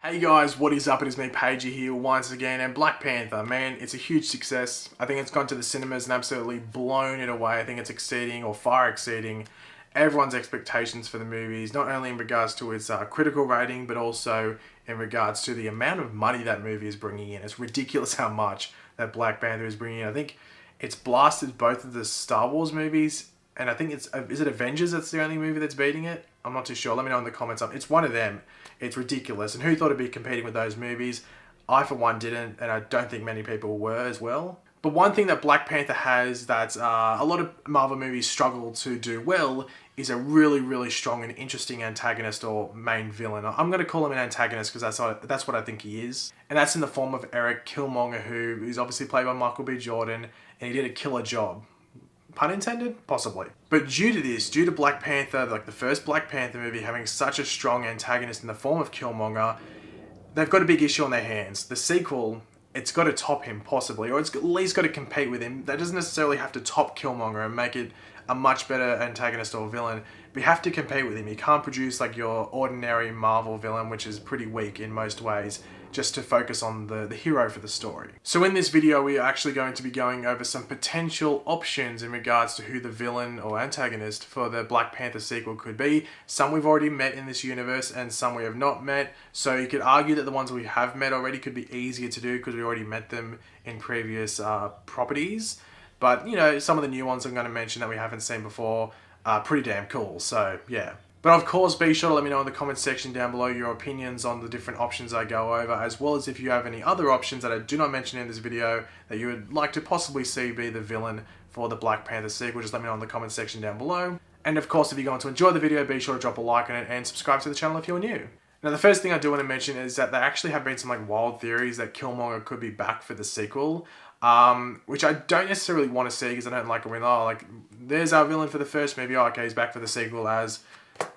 Hey guys, what is up? It is me, Pagey here once again, and Black Panther, man, it's a huge success. I think it's gone to the cinemas and absolutely blown it away. I think it's exceeding, or far exceeding, everyone's expectations for the movies, not only in regards to its critical rating, but also in regards to the amount of money that movie is bringing in. It's ridiculous how much that Black Panther is bringing in. I think it's blasted both of the Star Wars movies, and I think is it Avengers that's the only movie that's beating it? I'm not too sure. Let me know in the comments. It's one of them. It's ridiculous. And who thought it'd be competing with those movies? I, for one, didn't, and I don't think many people were as well. But one thing that Black Panther has that a lot of Marvel movies struggle to do well is a really, really strong and interesting antagonist or main villain. I'm going to call him an antagonist because that's what I think he is. And that's in the form of Eric Killmonger, who is obviously played by Michael B. Jordan, and he did a killer job. Pun intended? Possibly. But due to Black Panther, like the first Black Panther movie having such a strong antagonist in the form of Killmonger, they've got a big issue on their hands. The sequel, it's got to top him possibly, or it's at least got to compete with him. That doesn't necessarily have to top Killmonger and make it a much better antagonist or villain. But you have to compete with him. You can't produce like your ordinary Marvel villain, which is pretty weak in most ways, just to focus on the hero for the story. So in this video, we are actually going to be going over some potential options in regards to who the villain or antagonist for the Black Panther sequel could be. Some we've already met in this universe and some we have not met. So you could argue that the ones we have met already could be easier to do because we already met them in previous properties. But, you know, some of the new ones I'm going to mention that we haven't seen before are pretty damn cool. So, yeah. But of course, be sure to let me know in the comment section down below your opinions on the different options I go over, as well as if you have any other options that I do not mention in this video that you would like to possibly see be the villain for the Black Panther sequel. Just let me know in the comment section down below. And of course, if you're going to enjoy the video, be sure to drop a like on it and subscribe to the channel if you're new. Now, the first thing I do want to mention is that there actually have been some like wild theories that Killmonger could be back for the sequel. Which I don't necessarily want to see because I don't like it when, oh, like, there's our villain for the first movie, oh, okay, he's back for the sequel as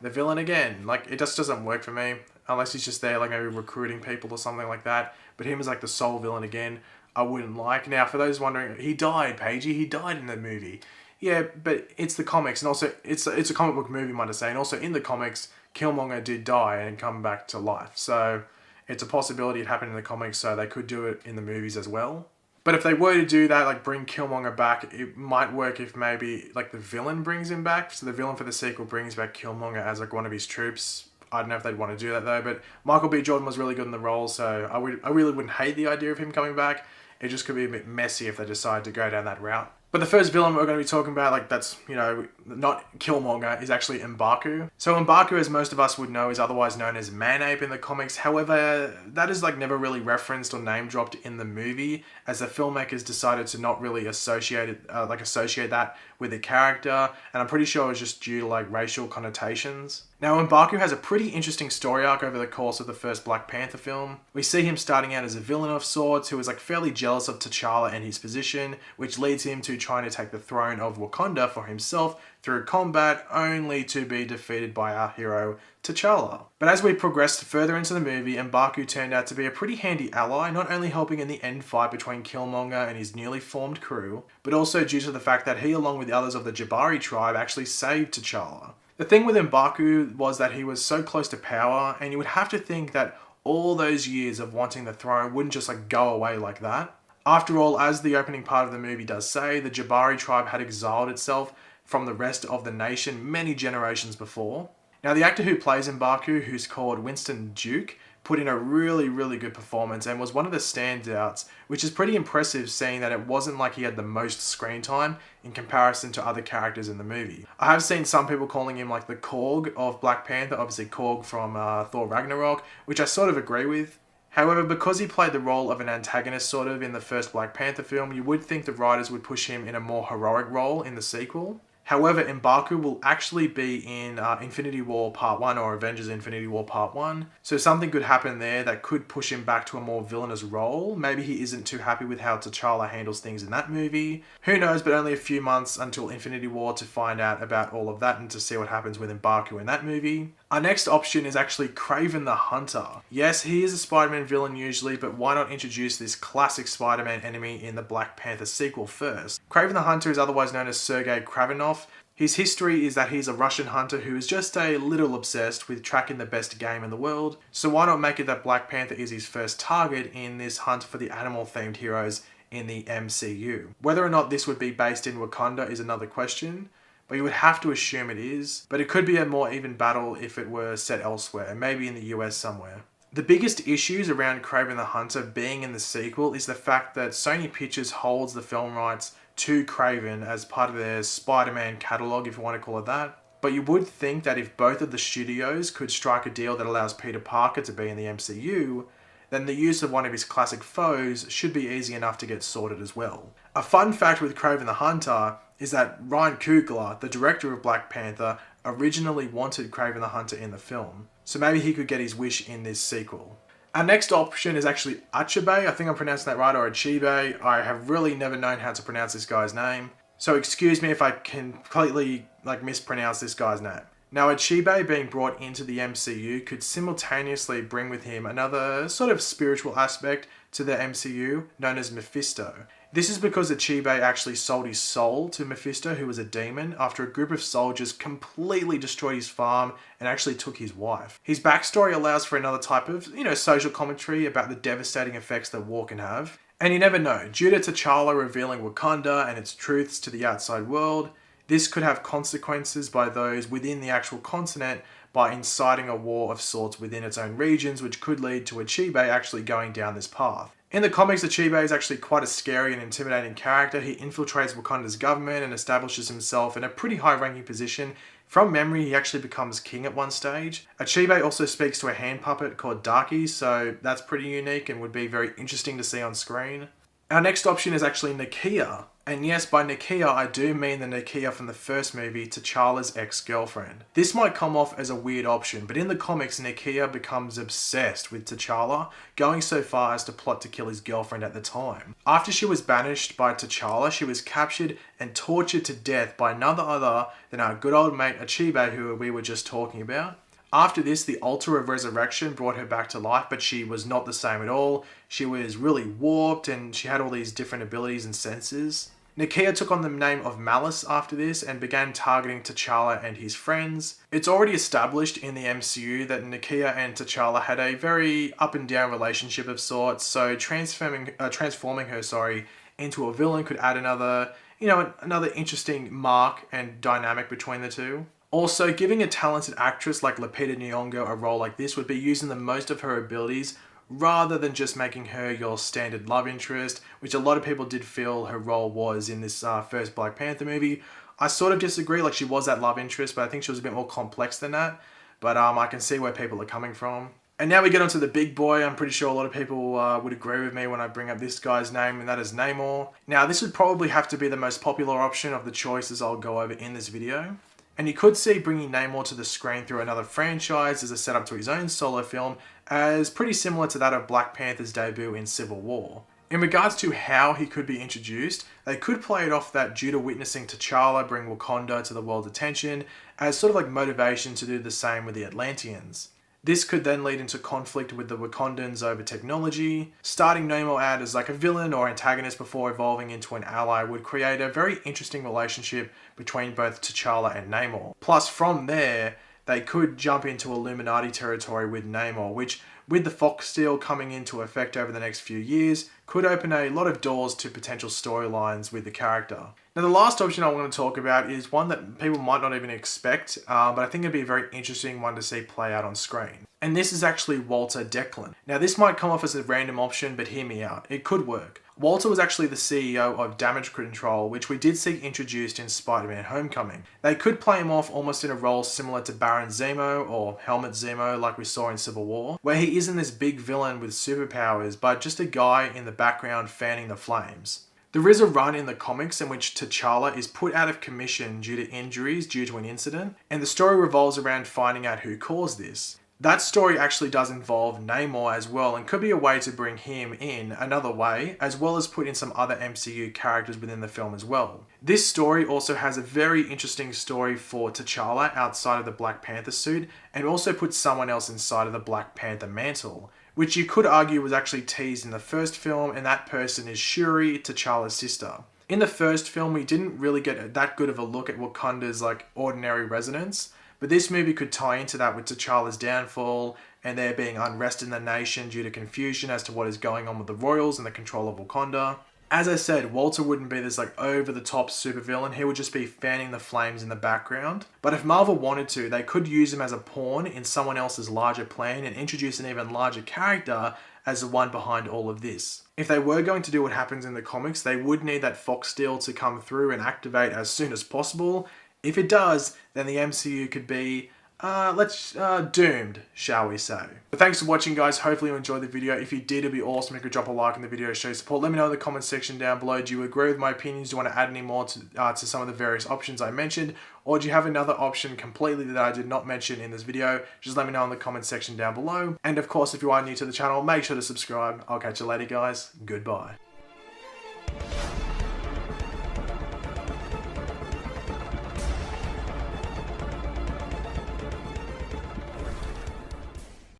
the villain again. Like, it just doesn't work for me, unless he's just there, like, maybe recruiting people or something like that. But him as, like, the sole villain again, I wouldn't like. Now, for those wondering, he died, Pagey, he died in the movie. Yeah, but it's the comics, and also, it's a comic book movie, might I say, and also in the comics, Killmonger did die and come back to life. So, it's a possibility it happened in the comics, so they could do it in the movies as well. But if they were to do that, like bring Killmonger back, it might work if maybe like the villain brings him back. So the villain for the sequel brings back Killmonger as like one of his troops. I don't know if they'd want to do that though, but Michael B. Jordan was really good in the role, so I really wouldn't hate the idea of him coming back. It just could be a bit messy if they decide to go down that route. But the first villain we're going to be talking about, like that's, you know, not Killmonger, is actually M'Baku. So M'Baku, as most of us would know, is otherwise known as Man-Ape in the comics. However, that is like never really referenced or name dropped in the movie, as the filmmakers decided to not really associate that with the character, and I'm pretty sure it was just due to like racial connotations. Now, M'Baku has a pretty interesting story arc over the course of the first Black Panther film. We see him starting out as a villain of sorts who is like fairly jealous of T'Challa and his position, which leads him to trying to take the throne of Wakanda for himself through combat, only to be defeated by our hero T'Challa. But as we progressed further into the movie, M'Baku turned out to be a pretty handy ally, not only helping in the end fight between Killmonger and his newly formed crew, but also due to the fact that he, along with the others of the Jabari tribe, actually saved T'Challa. The thing with M'Baku was that he was so close to power, and you would have to think that all those years of wanting the throne wouldn't just like go away like that. After all, as the opening part of the movie does say, the Jabari tribe had exiled itself from the rest of the nation many generations before. Now, the actor who plays M'Baku, who's called Winston Duke, put in a really, really good performance and was one of the standouts, which is pretty impressive seeing that it wasn't like he had the most screen time in comparison to other characters in the movie. I have seen some people calling him like the Korg of Black Panther, obviously Korg from Thor Ragnarok, which I sort of agree with. However, because he played the role of an antagonist sort of in the first Black Panther film, you would think the writers would push him in a more heroic role in the sequel. However, M'Baku will actually be in Infinity War Part 1 or Avengers Infinity War Part 1. So something could happen there that could push him back to a more villainous role. Maybe he isn't too happy with how T'Challa handles things in that movie. Who knows, but only a few months until Infinity War to find out about all of that and to see what happens with M'Baku in that movie. Our next option is actually Kraven the Hunter. Yes, he is a Spider-Man villain usually, but why not introduce this classic Spider-Man enemy in the Black Panther sequel first? Kraven the Hunter is otherwise known as Sergei Kravenov. His history is that he's a Russian hunter who is just a little obsessed with tracking the best game in the world, so why not make it that Black Panther is his first target in this hunt for the animal-themed heroes in the MCU. Whether or not this would be based in Wakanda is another question, but you would have to assume it is, but it could be a more even battle if it were set elsewhere, maybe in the US somewhere. The biggest issues around Kraven the Hunter being in the sequel is the fact that Sony Pictures holds the film rights to Kraven as part of their Spider-Man catalogue, if you want to call it that. But you would think that if both of the studios could strike a deal that allows Peter Parker to be in the MCU, then the use of one of his classic foes should be easy enough to get sorted as well. A fun fact with Kraven the Hunter is that Ryan Coogler, the director of Black Panther, originally wanted Kraven the Hunter in the film, so maybe he could get his wish in this sequel. Our next option is actually Achibe, I think I'm pronouncing that right, or Achibe. I have really never known how to pronounce this guy's name, so excuse me if I completely mispronounce this guy's name. Now, Achibe being brought into the MCU could simultaneously bring with him another sort of spiritual aspect to the MCU known as Mephisto. This is because Achibe actually sold his soul to Mephisto, who was a demon, after a group of soldiers completely destroyed his farm and actually took his wife. His backstory allows for another type of, social commentary about the devastating effects that war can have. And you never know, due to T'Challa revealing Wakanda and its truths to the outside world, this could have consequences by those within the actual continent by inciting a war of sorts within its own regions, which could lead to Achibe actually going down this path. In the comics, Achibe is actually quite a scary and intimidating character. He infiltrates Wakanda's government and establishes himself in a pretty high-ranking position. From memory, he actually becomes king at one stage. Achibe also speaks to a hand puppet called Darky, so that's pretty unique and would be very interesting to see on screen. Our next option is actually Nakia. And yes, by Nakia, I do mean the Nakia from the first movie, T'Challa's ex-girlfriend. This might come off as a weird option, but in the comics, Nakia becomes obsessed with T'Challa, going so far as to plot to kill his girlfriend at the time. After she was banished by T'Challa, she was captured and tortured to death by none other than our good old mate Achibe, who we were just talking about. After this, the Altar of Resurrection brought her back to life, but she was not the same at all. She was really warped and she had all these different abilities and senses. Nakia took on the name of Malice after this and began targeting T'Challa and his friends. It's already established in the MCU that Nakia and T'Challa had a very up and down relationship of sorts, so transforming her into a villain could add another interesting mark and dynamic between the two. Also, giving a talented actress like Lupita Nyong'o a role like this would be using the most of her abilities rather than just making her your standard love interest, which a lot of people did feel her role was in this first Black Panther movie. I sort of disagree, she was that love interest, but I think she was a bit more complex than that. But I can see where people are coming from. And now we get onto the big boy. I'm pretty sure a lot of people would agree with me when I bring up this guy's name, and that is Namor. Now, this would probably have to be the most popular option of the choices I'll go over in this video. And you could see bringing Namor to the screen through another franchise as a setup to his own solo film as pretty similar to that of Black Panther's debut in Civil War. In regards to how he could be introduced, they could play it off that due to witnessing T'Challa bring Wakanda to the world's attention as sort of motivation to do the same with the Atlanteans. This could then lead into conflict with the Wakandans over technology. Starting Namor out as a villain or antagonist before evolving into an ally would create a very interesting relationship between both T'Challa and Namor. Plus, from there, they could jump into Illuminati territory with Namor, which, with the Fox deal coming into effect over the next few years, could open a lot of doors to potential storylines with the character. Now, the last option I want to talk about is one that people might not even expect, but I think it'd be a very interesting one to see play out on screen. And this is actually Walter Declan. Now, this might come off as a random option, but hear me out. It could work. Walter was actually the CEO of Damage Control, which we did see introduced in Spider-Man Homecoming. They could play him off almost in a role similar to Baron Zemo or Helmut Zemo like we saw in Civil War, where he isn't this big villain with superpowers, but just a guy in the background fanning the flames. There is a run in the comics in which T'Challa is put out of commission due to injuries due to an incident, and the story revolves around finding out who caused this. That story actually does involve Namor as well, and could be a way to bring him in another way, as well as put in some other MCU characters within the film as well. This story also has a very interesting story for T'Challa outside of the Black Panther suit, and also puts someone else inside of the Black Panther mantle, which you could argue was actually teased in the first film, and that person is Shuri, T'Challa's sister. In the first film, we didn't really get that good of a look at Wakanda's like ordinary residents, but this movie could tie into that with T'Challa's downfall and there being unrest in the nation due to confusion as to what is going on with the royals and the control of Wakanda. As I said, Walter wouldn't be this like over-the-top supervillain. He would just be fanning the flames in the background. But if Marvel wanted to, they could use him as a pawn in someone else's larger plan and introduce an even larger character as the one behind all of this. If they were going to do what happens in the comics, they would need that Fox deal to come through and activate as soon as possible. If it does, then the MCU could be doomed, shall we say. But thanks for watching, guys. Hopefully you enjoyed the video. If you did, it'd be awesome if you could drop a like in the video, show support. Let me know in the comment section down below. Do you agree with my opinions? Do you want to add any more to some of the various options I mentioned? Or do you have another option completely that I did not mention in this video? Just let me know in the comment section down below. And of course, if you are new to the channel, make sure to subscribe. I'll catch you later, guys. Goodbye.